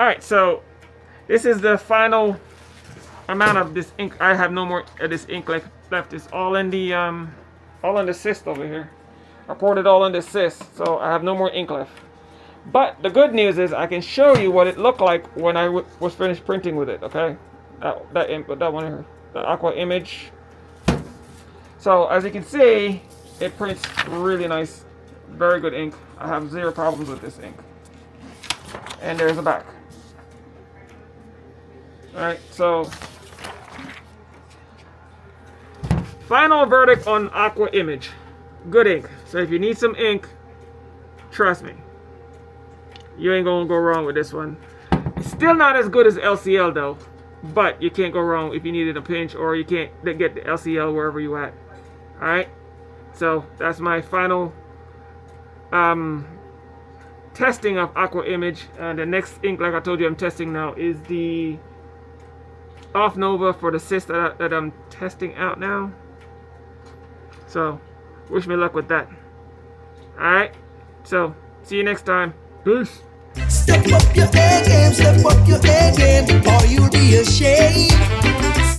Alright, so this is the final amount of this ink. I have no more of this ink left. It's all in the cyst over here. I poured it all in this cyst, so I have no more ink left. But the good news is I can show you what it looked like when I was finished printing with it. Okay, that one here, the Aqua Image. So as you can see, it prints really nice, very good ink. I have zero problems with this ink. And there's the back. All right, so final verdict on Aqua Image. Good ink. So if you need some ink, trust me, you ain't gonna go wrong with this one. It's still not as good as LCL though, but you can't go wrong if you need it in a pinch, or you can't get the LCL wherever you at. All right, so that's my final testing of Aqua Image. And the next ink, like I told you, I'm testing now is the Off Nova for the cyst that I'm testing out now. So wish me luck with that. Alright, so see you next time. Peace. Step up your A game, step up your A game, or you'll be ashamed.